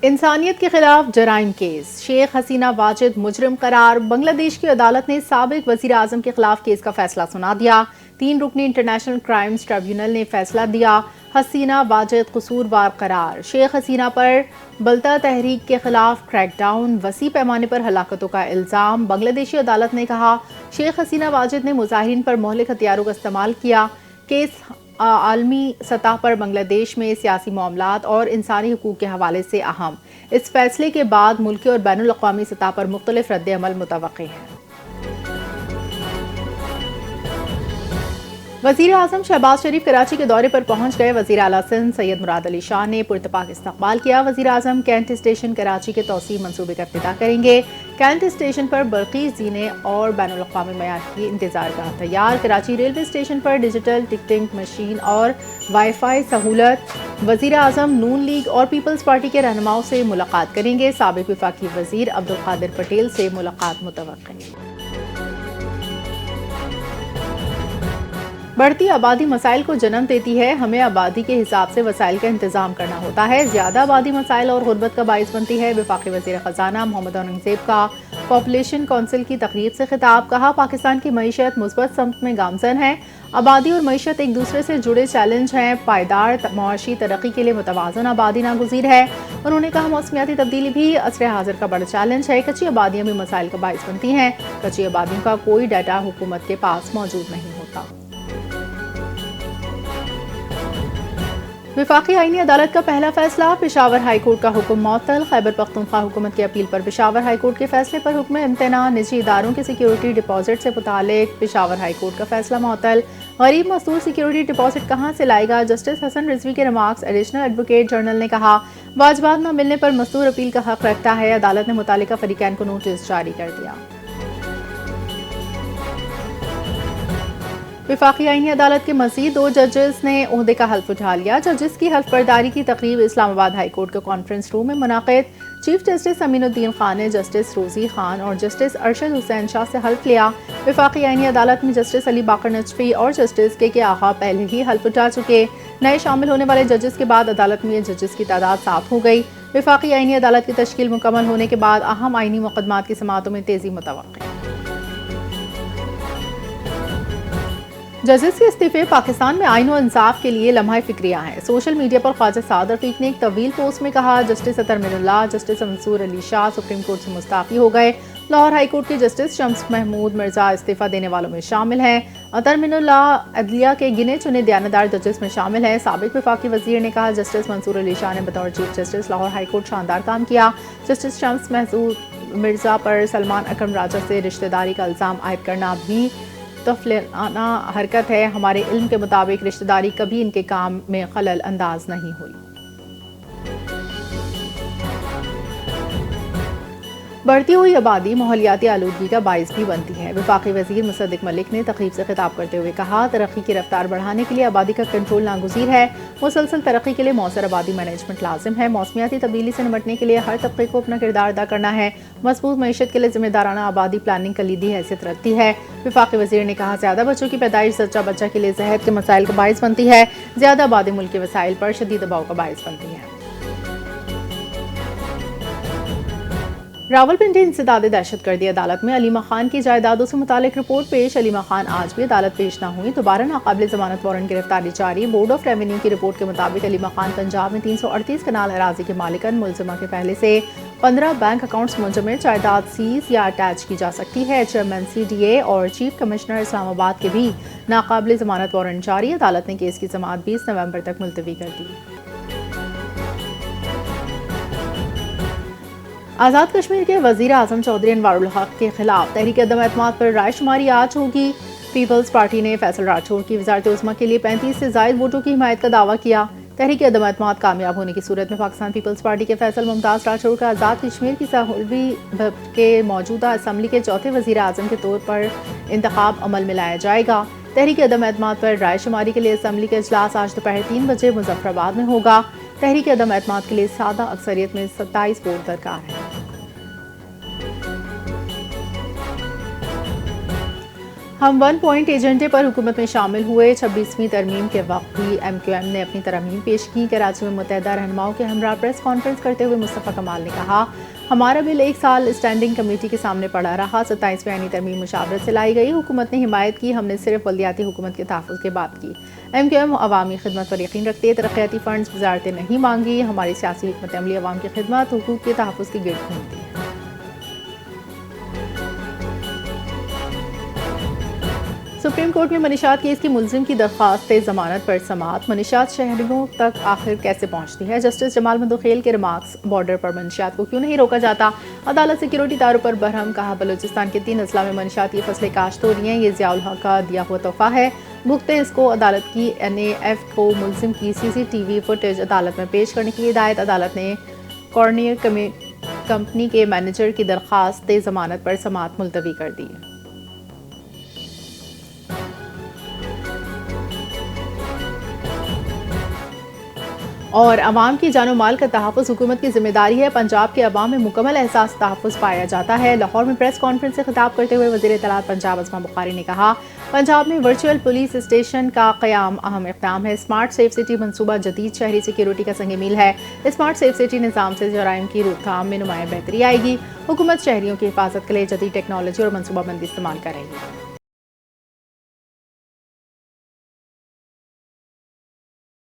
انسانیت کے خلاف جرائم کیس، شیخ حسینہ واجد مجرم قرار۔ بنگلہ دیش کی عدالت نے سابق وزیر اعظم کے خلاف کیس کا فیصلہ سنا دیا۔ 3 رکنی انٹرنیشنل کرائمز ٹریبیونل نے فیصلہ دیا، حسینہ واجد قصوروار قرار۔ شیخ حسینہ پر بلتا تحریک کے خلاف کریک ڈاؤن، وسیع پیمانے پر ہلاکتوں کا الزام۔ بنگلہ دیشی عدالت نے کہا شیخ حسینہ واجد نے مظاہرین پر مہلک ہتھیاروں کا استعمال کیا۔ کیس عالمی سطح پر بنگلہ دیش میں سیاسی معاملات اور انسانی حقوق کے حوالے سے اہم۔ اس فیصلے کے بعد ملکی اور بین الاقوامی سطح پر مختلف رد عمل متوقع ہے۔ وزیر اعظم شہباز شریف کراچی کے دورے پر پہنچ گئے۔ وزیر اعلیٰ سندھ سید مراد علی شاہ نے پراتفاق استقبال کیا۔ وزیر اعظم کینٹ اسٹیشن کراچی کے توسیع منصوبے کا افتتاح کریں گے۔ کینٹ اسٹیشن پر برقی زینے اور بین الاقوامی معیار کی انتظارگاہ تیار۔ کراچی ریلوے اسٹیشن پر ڈیجیٹل ٹکٹنگ مشین اور وائی فائی سہولت۔ وزیر اعظم نون لیگ اور پیپلز پارٹی کے رہنماؤں سے ملاقات کریں گے۔ سابق وفاقی وزیر عبدالقادر پٹیل سے ملاقات متوقع ہے۔ بڑھتی آبادی مسائل کو جنم دیتی ہے، ہمیں آبادی کے حساب سے وسائل کا انتظام کرنا ہوتا ہے۔ زیادہ آبادی مسائل اور غربت کا باعث بنتی ہے۔ وفاقی وزیر خزانہ محمد اورنگزیب کا پاپولیشن کونسل کی تقریب سے خطاب، کہا پاکستان کی معیشت مثبت سمت میں گامزن ہے۔ آبادی اور معیشت ایک دوسرے سے جڑے چیلنج ہیں، پائیدار معاشی ترقی کے لیے متوازن آبادی ناگزیر ہے۔ انہوں نے کہا موسمیاتی تبدیلی بھی عصر حاضر کا بڑا چیلنج ہے، کچی آبادیاں بھی مسائل کا باعث بنتی ہیں۔ کچی آبادیوں کا کوئی ڈیٹا حکومت کے پاس موجود نہیں ہوتا۔ وفاقی آئینی عدالت کا پہلا فیصلہ، پشاور ہائی کورٹ کا حکم معطل۔ خیبر پختونخوا حکومت کی اپیل پر پشاور ہائی کورٹ کے فیصلے پر حکم امتناع۔ نجی اداروں کے سیکیورٹی ڈپازٹ سے متعلق پشاور ہائی کورٹ کا فیصلہ معطل۔ غریب مزدور سیکیورٹی ڈپازٹ کہاں سے لائے گا؟ جسٹس حسن رضوی کے ریمارکس۔ ایڈیشنل ایڈوکیٹ جنرل نے کہا واجبات نہ ملنے پر مزدور اپیل کا حق رکھتا ہے۔ عدالت نے متعلقہ فریقین کو نوٹس جاری کر دیا۔ وفاقی آئینی عدالت کے مزید 2 ججز نے عہدے کا حلف اٹھا لیا۔ ججز کی حلف برداری کی تقریب اسلام آباد ہائی کورٹ کے کانفرنس روم میں منعقد۔ چیف جسٹس امین الدین خان نے جسٹس روزی خان اور جسٹس ارشد حسین شاہ سے حلف لیا۔ وفاقی آئینی عدالت میں جسٹس علی باقر نجفی اور جسٹس کے آغا پہلے ہی حلف اٹھا چکے۔ نئے شامل ہونے والے ججز کے بعد عدالت میں ججز کی تعداد 7 ہو گئی۔ وفاقی آئینی عدالت کی تشکیل مکمل ہونے کے بعد اہم آئینی مقدمات کی سماعتوں میں تیزی متوقع ہے۔ ججز کے استعفے پاکستان میں آئین و انصاف کے لیے لمحہ فکریہ ہیں۔ سوشل میڈیا پر خواجہ سعد رفیق نے ایک طویل پوسٹ میں کہا جسٹس اطہر من اللہ، جسٹس منصور علی شاہ سپریم کورٹ سے مستعفی ہو گئے۔ لاہور ہائی کورٹ کے جسٹس شمس محمود مرزا استعفیٰ دینے والوں میں شامل ہیں۔ اطہر من اللہ عدلیہ کے گنے چنے دیانتدار ججز میں شامل ہیں۔ سابق وفاقی وزیر نے کہا جسٹس منصور علی شاہ نے بطور chief justice Lahore high court شاندار کام کیا۔ جسٹس شمس محمود مرزا پر سلمان اکرم راجہ سے رشتہ داری کا الزام عائد کرنا بھی تفلیانہ حرکت ہے۔ ہمارے علم کے مطابق رشتہ داری کبھی ان کے کام میں خلل انداز نہیں ہوئی۔ بڑھتی ہوئی آبادی ماحولیاتی آلودگی کا باعث بھی بنتی ہے۔ وفاقی وزیر مصدق ملک نے تقریب سے خطاب کرتے ہوئے کہا ترقی کی رفتار بڑھانے کے لیے آبادی کا کنٹرول ناگزیر ہے۔ مسلسل ترقی کے لیے مؤثر آبادی مینجمنٹ لازم ہے۔ موسمیاتی تبدیلی سے نمٹنے کے لیے ہر طبقے کو اپنا کردار ادا کرنا ہے۔ مضبوط معیشت کے لیے ذمہ دارانہ آبادی پلاننگ کلیدی حیثیت رکھتی ہے۔ وفاقی وزیر نے کہا زیادہ بچوں کی پیدائش زچہ بچہ کے لیے صحت کے مسائل کا باعث بنتی ہے۔ زیادہ آبادی ملک کے وسائل پر شدید دباؤ کا باعث بنتی ہے۔ راولپنڈی انسداد دہشت گردی عدالت میں علیمہ خان کی جائیدادوں سے متعلق رپورٹ پیش۔ علیمہ خان آج بھی عدالت پیش نہ ہوئی، دوبارہ ناقابل ضمانت وارنٹ گرفتاری جاری۔ بورڈ آف ریونیو کی رپورٹ کے مطابق علیمہ خان پنجاب میں 338 کنال اراضی کے مالکن، ملزمہ کے پہلے سے 15 بینک اکاؤنٹس منجمد، جائیداد سیز یا اٹیچ کی جا سکتی ہے۔ چیئرمین CDA اور چیف کمشنر اسلام آباد کے بھی ناقابل ضمانت وارنٹ جاری۔ عدالت نے کیس کی سماعت 20 نومبر تک ملتوی کر دی۔ آزاد کشمیر کے وزیر اعظم چودھری انوار الحق کے خلاف تحریک عدم اعتماد پر رائے شماری آج ہوگی۔ پیپلز پارٹی نے فیصل راٹھور کی وزارت عظمیٰ کے لیے 35 سے زائد ووٹوں کی حمایت کا دعویٰ کیا۔ تحریک عدم اعتماد کامیاب ہونے کی صورت میں پاکستان پیپلز پارٹی کے فیصل ممتاز راٹھور کا آزاد کشمیر کی 16ویں کے موجودہ اسمبلی کے چوتھے وزیر اعظم کے طور پر انتخاب عمل میں لایا جائے گا۔ تحریک عدم اعتماد پر رائے شماری کے لیے اسمبلی کا اجلاس آج دوپہر 3 بجے مظفر آباد میں ہوگا۔ تحریک عدم اعتماد کے لیے سادہ اکثریت میں 27 ووٹ درکار ہیں۔ ہم 1 پوائنٹ ایجنڈے پر حکومت میں شامل ہوئے 26ویں ترمیم کے وقت بھی ایم کیو ایم نے اپنی ترامیم پیش کی کراچی میں متحدہ رہنماؤں کے ہمراہ پریس کانفرنس کرتے ہوئے مصطفیٰ کمال نے کہا ہمارا بل 1 سال اسٹینڈنگ کمیٹی کے سامنے پڑا رہا 27ویں آئینی ترمیم مشاورت سے لائی گئی حکومت نے حمایت کی ہم نے صرف بلدیاتی حکومت کے تحفظ کی بات کی ایم کیو ایم عوامی خدمت پر یقین رکھتے ترقیاتی فنڈز وزارتیں نہیں مانگی ہماری سیاسی حکمت عملی عوام کی خدمت حقوق کے تحفظ کی گرد گھومتی ہے سپریم کورٹ میں منشیات کیس کی ملزم کی درخواست ضمانت پر سماعت منشیات شہریوں تک آخر کیسے پہنچتی ہے جسٹس جمال مندوخیل کے ریمارکس بارڈر پر منشیات کو کیوں نہیں روکا جاتا عدالت سیکیورٹی داروں پر برہم کہا بلوچستان کے 3 اضلاع میں منشیات کی فصلیں کاشت ہو رہی ہیں یہ ضیاء الحق کا دیا ہوا تحفہ ہے بھگتے اس کو عدالت کی این اے ایف کو ملزم کی سی سی ٹی وی فوٹیج عدالت میں پیش کرنے کی ہدایت عدالت نے کارنیئر کمپنی کے مینیجر کی درخواست ضمانت پر سماعت ملتوی کر دی اور عوام کی جان و مال کا تحفظ حکومت کی ذمہ داری ہے پنجاب کے عوام میں مکمل احساس تحفظ پایا جاتا ہے لاہور میں پریس کانفرنس سے خطاب کرتے ہوئے وزیر اطلاعات پنجاب عظما بخاری نے کہا پنجاب میں ورچوئل پولیس اسٹیشن کا قیام اہم اقدام ہے اسمارٹ سیف سٹی منصوبہ جدید شہری سیکیورٹی کا سنگ میل ہے اسمارٹ سیف سٹی نظام سے جرائم کی روک تھام میں نمایاں بہتری آئے گی حکومت شہریوں کی حفاظت کے لیے جدید ٹیکنالوجی اور منصوبہ بندی استعمال کر رہی ہے